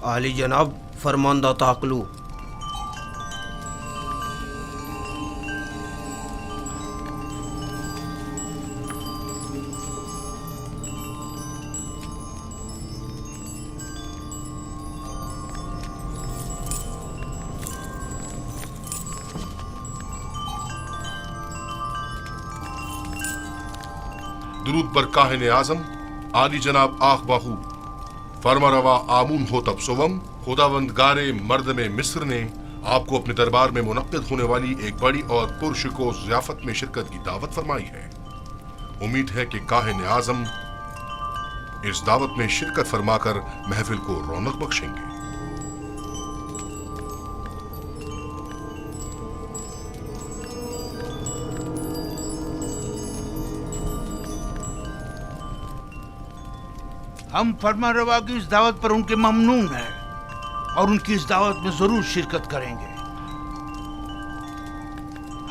عالی جناب فرماندہ تعقلو. درود بر کاہن اعظم عالی جناب آخ باہو فرما روا آمون ہو تب سوم. خداوندگار مردم مصر نے آپ کو اپنے دربار میں منعقد ہونے والی ایک بڑی اور پرشکوہ ضیافت میں شرکت کی دعوت فرمائی ہے. امید ہے کہ کاہن اعظم اس دعوت میں شرکت فرما کر محفل کو رونق بخشیں گے. ہم فرما روا کی اس دعوت پر ان کے ممنون ہیں اور ان کی اس دعوت میں ضرور شرکت کریں گے.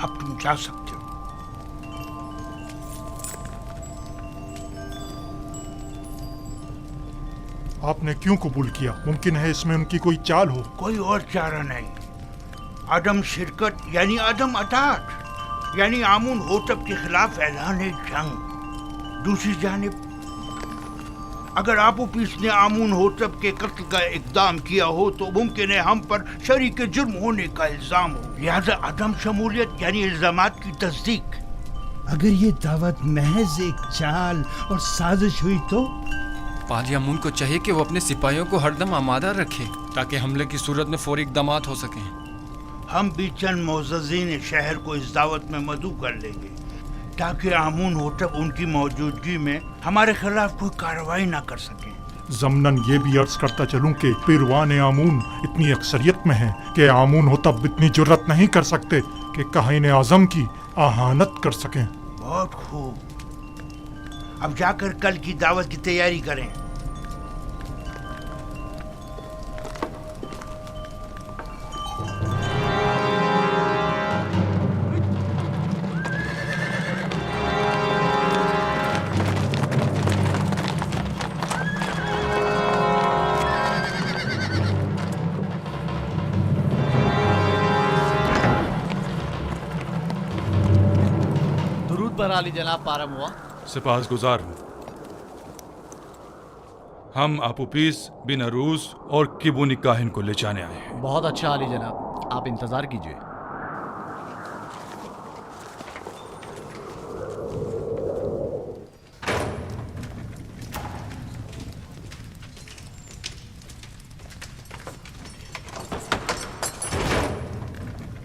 اب تم جا سکتے ہو. آپ نے کیوں قبول کیا؟ ممکن ہے اس میں ان کی کوئی چال ہو. کوئی اور چارہ نہیں. عدم شرکت یعنی عدم اطاعت، یعنی آمون ہوتب کے خلاف اعلان جنگ. دوسری جانب اگر آپوپیس نے آمون ہوتب کے قتل کا اقدام کیا ہو تو ممکن ہے ہم پر شریک جرم ہونے کا الزام ہو. لہذا عدم شمولیت یعنی الزامات کی تصدیق. اگر یہ دعوت محض ایک چال اور سازش ہوئی تو پالی امون کو چاہیے کہ وہ اپنے سپاہیوں کو ہر دم آمادہ رکھے تاکہ حملے کی صورت میں فوری اقدامات ہو سکیں. ہم بھی چند معززین شہر کو اس دعوت میں مدعو کر لیں گے تاکہ آمون ہوتب ان کی موجودگی میں ہمارے خلاف کوئی کارروائی نہ کر سکیں. ضمناً یہ بھی عرض کرتا چلوں کہ پیروان آمون اتنی اکثریت میں ہیں کہ آمون ہوتب اتنی جرت نہیں کر سکتے کہ کاہن اعظم کی اہانت کر سکیں. بہت خوب. اب جا کر کل کی دعوت کی تیاری کریں. پر عالی جناب پارم ہوا. سپاس گزار ہوں. ہم آپوپیس بن عروس اور کبونی کاہن کو لے جانے آئے ہیں. بہت اچھا عالی جناب، آپ انتظار کیجیے.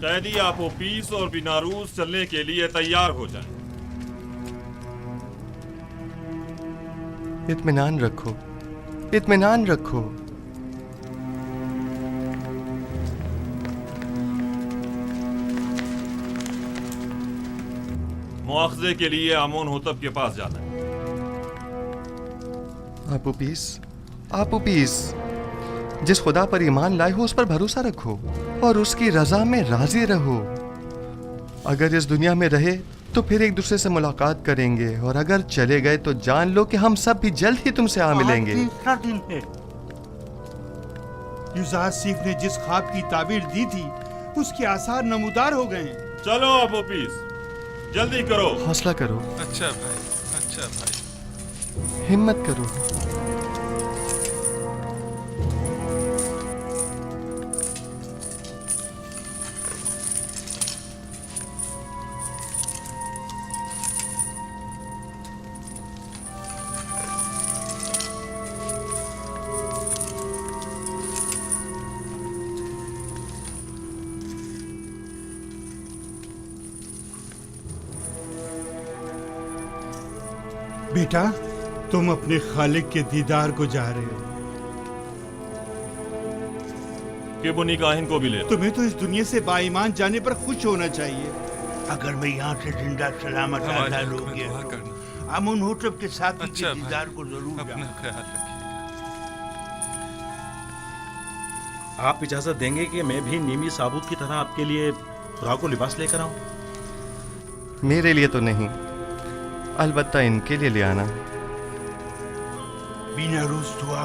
قیدی آپوپیس اور بناروس چلنے کے لیے تیار ہو جائیں. اطمینان رکھو، اطمینان رکھو. مواخذے کے لیے آمون ہوتب کے پاس جانا ہے. آپوپیس، آپوپیس، جس خدا پر ایمان لائے ہو اس پر بھروسہ رکھو اور اس کی رضا میں راضی رہو. اگر اس دنیا میں رہے تو پھر ایک دوسرے سے ملاقات کریں گے، اور اگر چلے گئے تو جان لو کہ ہم سب بھی جلد ہی تم سے آ ملیں گے. تیسرا دن ہے. یوزاسیف نے جس خواب کی تعبیر دی تھی اس کے آثار نمودار ہو گئے ہیں. چلو آپوپیس، جلدی کرو. حوصلہ کرو. اچھا بھائی، اچھا بھائی. ہمت کرو. بیٹا، تم اپنے خالق کے دیدار کو جا رہے ہو. کبونی کاہن کو بھی لے. تمہیں تو اس دنیا سے با ایمان جانے پر خوش ہونا چاہیے. اگر میں یہاں سے زندہ سلامت آزاد ہو گیا تو آمون ہوتب کے ساتھ کے دیدار کو ضرور اپنا خیال رکھیے. آپ اجازت دیں گے کہ میں بھی نیمی ثابوت کی طرح آپ کے لیے خوراک و لباس لے کر آؤں؟ میرے لیے تو نہیں، البتہ ان کے لیے لے آنا. بناروس دعا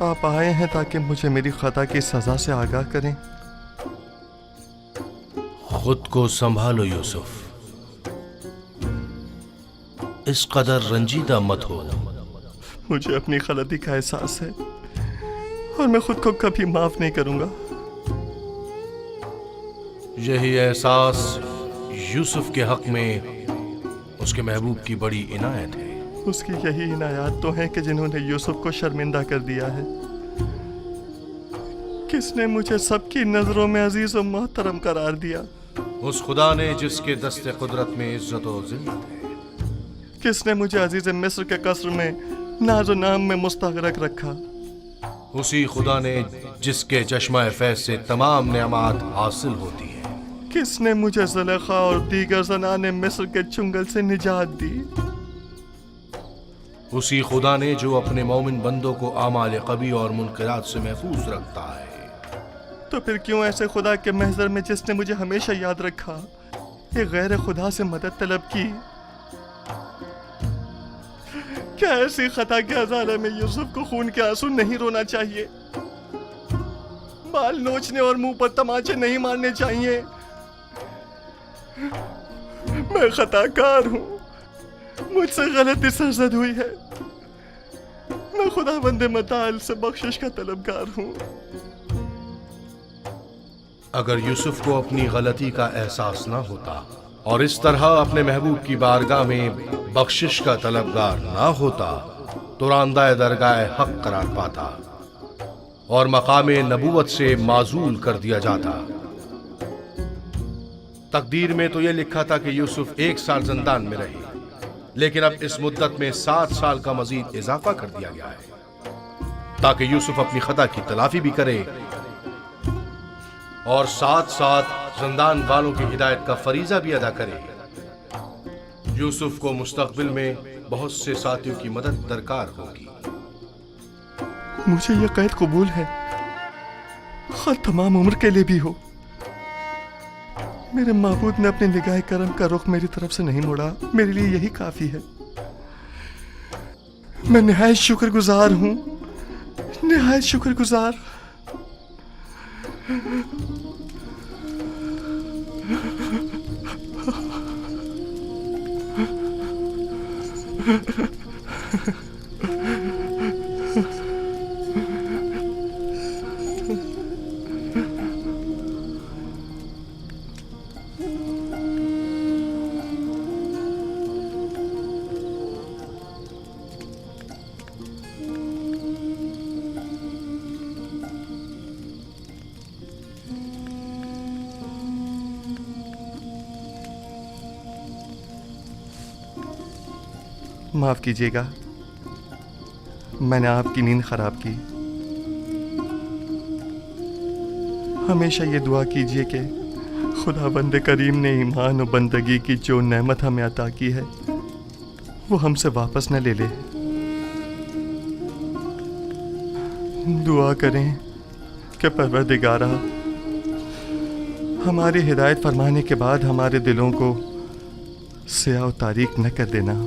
آپ آئے ہیں تاکہ مجھے میری خطا کی سزا سے آگاہ کریں۔ خود کو سنبھالو یوسف، اس قدر رنجیدہ مت ہو۔ مجھے اپنی غلطی کا احساس ہے اور میں خود کو کبھی معاف نہیں کروں گا۔ یہی احساس یوسف کے حق میں اس کے محبوب کی بڑی عنایت ہے۔ اس کی یہی عنایات تو ہیں کہ جنہوں نے یوسف کو شرمندہ کر دیا ہے۔ کس نے مجھے سب کی نظروں میں عزیز و محترم قرار دیا؟ اس خدا نے جس کے دست قدرت میں عزت و ذلت ہے۔ کس نے مجھے عزیز مصر کے قصر میں ناز و نام میں مستغرق رکھا؟ اسی خدا نے جس کے چشمہ فیض سے تمام نعمات حاصل ہوتی ہے۔ کس نے مجھے زلیخا اور دیگر زنان مصر کے چنگل سے نجات دی؟ اسی خدا نے جو اپنے مومن بندوں کو اعمال قبیح اور منکرات سے محفوظ رکھتا ہے۔ تو پھر کیوں ایسے خدا کے محضر میں جس نے مجھے ہمیشہ یاد رکھا ایک غیر خدا سے مدد طلب کی؟ کیا ایسی خطا کے ازالے میں یوسف کو خون کے آنسو نہیں رونا چاہیے؟ بال نوچنے اور منہ پر تماچے نہیں مارنے چاہیے؟ میں خطا کار ہوں، مجھ سے غلطی سرزد ہوئی ہے، میں خدا بند متعال سے بخشش کا طلبگار ہوں۔ اگر یوسف کو اپنی غلطی کا احساس نہ ہوتا اور اس طرح اپنے محبوب کی بارگاہ میں بخشش کا طلبگار نہ ہوتا تو راندہ درگاہ حق قرار پاتا اور مقام نبوت سے معزول کر دیا جاتا۔ تقدیر میں تو یہ لکھا تھا کہ یوسف 1 سال زندان میں رہے، لیکن اب اس مدت میں 7 سال کا مزید اضافہ کر دیا گیا ہے تاکہ یوسف اپنی خطا کی تلافی بھی کرے اور ساتھ ساتھ زندان والوں کی ہدایت کا فریضہ بھی ادا کرے۔ یوسف کو مستقبل میں بہت سے ساتھیوں کی مدد درکار ہوگی۔ مجھے یہ قید قبول ہے، خواہ تمام عمر کے لیے بھی ہو۔ میرے معبود نے اپنے نگاہ کرم کا رخ میری طرف سے نہیں موڑا، میرے لیے یہی کافی ہے۔ میں نہایت شکر گزار ہوں، نہایت شکر گزار۔ معاف کیجیے گا، میں نے آپ کی نیند خراب کی۔ ہمیشہ یہ دعا کیجیے کہ خدا بند کریم نے ایمان و بندگی کی جو نعمت ہمیں عطا کی ہے وہ ہم سے واپس نہ لے لے۔ دعا کریں کہ پروردگارا ہماری ہدایت فرمانے کے بعد ہمارے دلوں کو سیاہ و تاریک نہ کر دینا۔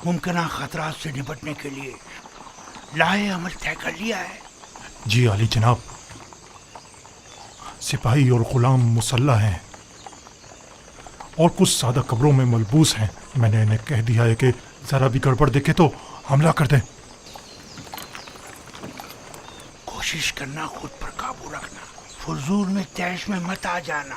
ممکنہ خطرات سے نپٹنے کے لیے لاہے عمل طے کر لیا ہے؟ جی عالی جناب، سپاہی اور غلام مسلح ہیں اور کچھ سادہ قبروں میں ملبوس ہیں۔ میں نے انہیں کہہ دیا ہے کہ ذرا بھی گڑبڑ دیکھے تو حملہ کر دیں۔ کوشش کرنا خود پر قابو رکھنا، فضول میں تیش میں مت آ جانا۔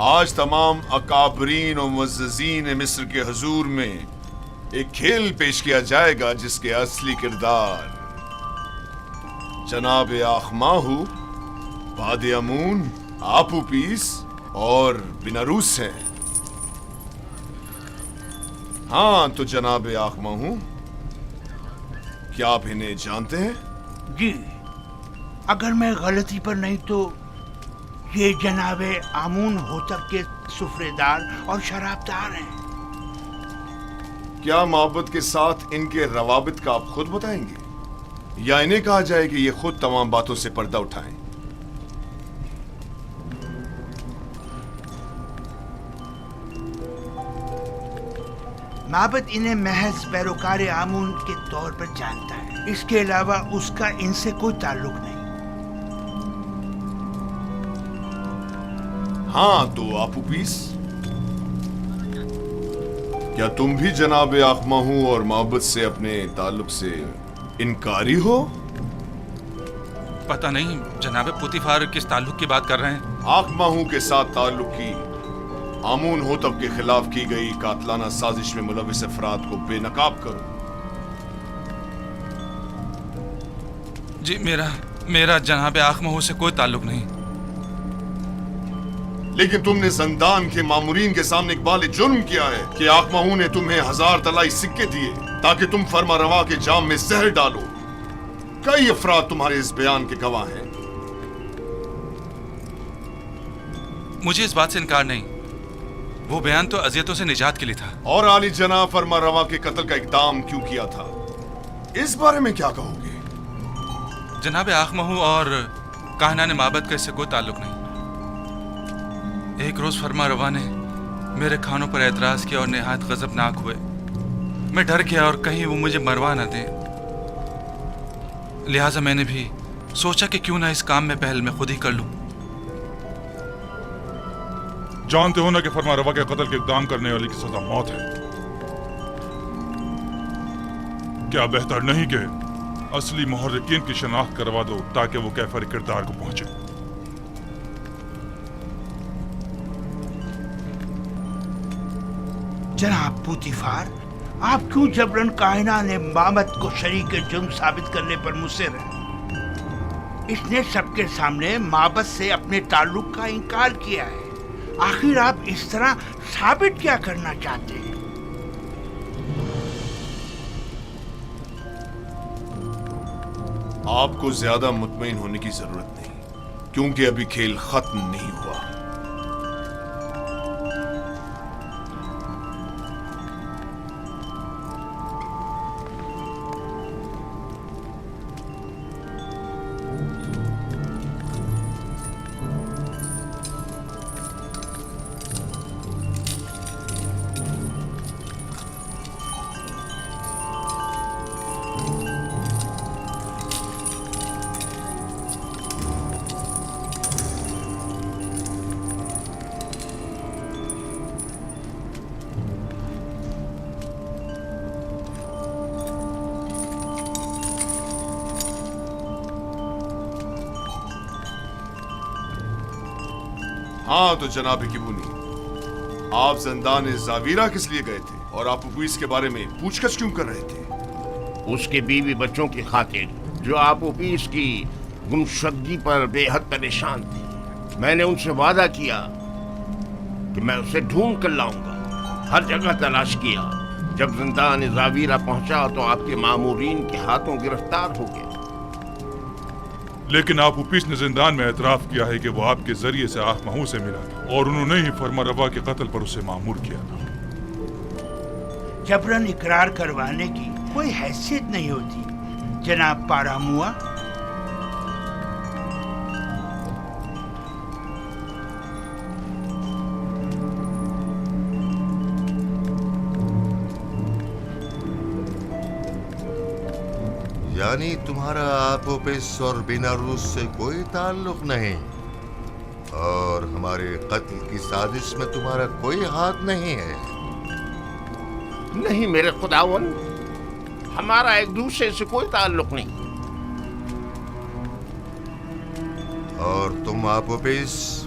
آج تمام اکابرین و معززین مصر کے حضور میں ایک کھیل پیش کیا جائے گا جس کے اصلی کردار جناب آخماہو، وادی امون، آپوپیس اور بیناروس ہیں۔ ہاں تو جناب آخماہو، کیا آپ انہیں جانتے ہیں؟ جی، اگر میں غلطی پر نہیں تو یہ جناب آمون ہوتب کے سفرے دار اور شرابدار ہیں۔ کیا معبد کے ساتھ ان کے روابط کا آپ خود بتائیں گے یا انہیں کہا جائے کہ یہ خود تمام باتوں سے پردہ اٹھائیں؟ معبد انہیں محض پیروکار آمون کے طور پر جانتا ہے، اس کے علاوہ اس کا ان سے کوئی تعلق نہیں۔ ہاں تو آپوپیس، کیا تم بھی جناب آخماہو اور معبد سے اپنے تعلق سے انکاری ہو؟ پتہ نہیں جناب پوتیفار کس تعلق کی بات کر رہے ہیں؟ آخماہو کے ساتھ تعلق کی آمون ہوتب کے خلاف کی گئی قاتلانہ سازش میں ملوث افراد کو بے نقاب کرو۔ جی میرا جناب آخماہو سے کوئی تعلق نہیں۔ لیکن تم نے زندان کے مامورین کے سامنے اقبال جرم کیا ہے کہ آخماہو نے تمہیں 1000 طلائی سکے دیے تاکہ تم فرما روا کے جام میں زہر ڈالو۔ کئی افراد تمہارے اس بیان کے گواہ ہیں۔ مجھے اس بات سے انکار نہیں، وہ بیان تو اذیتوں سے نجات کے لیے تھا۔ اور عالی جناب فرما روا کے قتل کا اقدام کیوں کیا تھا، اس بارے میں کیا کہو گے؟ جناب آخماہو اور کاہنان معبد کا اس سے کوئی تعلق نہیں۔ ایک روز فرما روا نے میرے کھانوں پر اعتراض کیا اور نہایت غضبناک ہوئے۔ میں ڈر گیا اور کہیں وہ مجھے مروا نہ دیں، لہٰذا میں نے بھی سوچا کہ کیوں نہ اس کام میں پہل میں خود ہی کر لوں۔ جانتے ہو نا کہ فرما روا کے قتل کے اقدام کرنے والی کی سزا موت ہے۔ کیا بہتر نہیں کہ اصلی محرکین کی شناخت کروا دو تاکہ وہ کیفر کردار کو پہنچے؟ جناب پوتیفار، آپ کیوں جبرن کائنہ نے معبد کو شریک جرم ثابت کرنے پر مصر ہیں؟ اس نے سب کے سامنے معبد سے اپنے تعلق کا انکار کیا ہے۔ آخر آپ اس طرح ثابت کیا کرنا چاہتے ہیں؟ آپ کو زیادہ مطمئن ہونے کی ضرورت نہیں، کیونکہ ابھی کھیل ختم نہیں ہوا۔ ہاں تو جناب کبونی، آپ زندان زاویرہ کس لیے گئے تھے اور آپ اپویس کے بارے میں پوچھ گچھ کیوں کر رہے تھے؟ اس کے بیوی بچوں کی خاطر جو آپوپیس کی گمشدگی پر بے حد پریشان تھی۔ میں نے ان سے وعدہ کیا کہ میں اسے ڈھونڈ کر لاؤں گا، ہر جگہ تلاش کیا۔ جب زندان زاویرہ پہنچا تو آپ کے مامورین کے ہاتھوں گرفتار ہو گیا۔ لیکن آپوپیس نے زندان میں اعتراف کیا ہے کہ وہ آپ کے ذریعے سے آخماہو سے ملا تھا اور انہوں نے ہی فرما روا کے قتل پر اسے مامور کیا تھا۔ جبرن اقرار کروانے کی کوئی حیثیت نہیں ہوتی جناب پاراموا۔ یعنی تمہارا آپوپیس اور بیناروس سے کوئی تعلق نہیں اور ہمارے قتل کی سازش میں تمہارا کوئی ہاتھ نہیں ہے؟ نہیں میرے خداون، ہمارا ایک دوسرے سے کوئی تعلق نہیں۔ اور تم آپوپیس،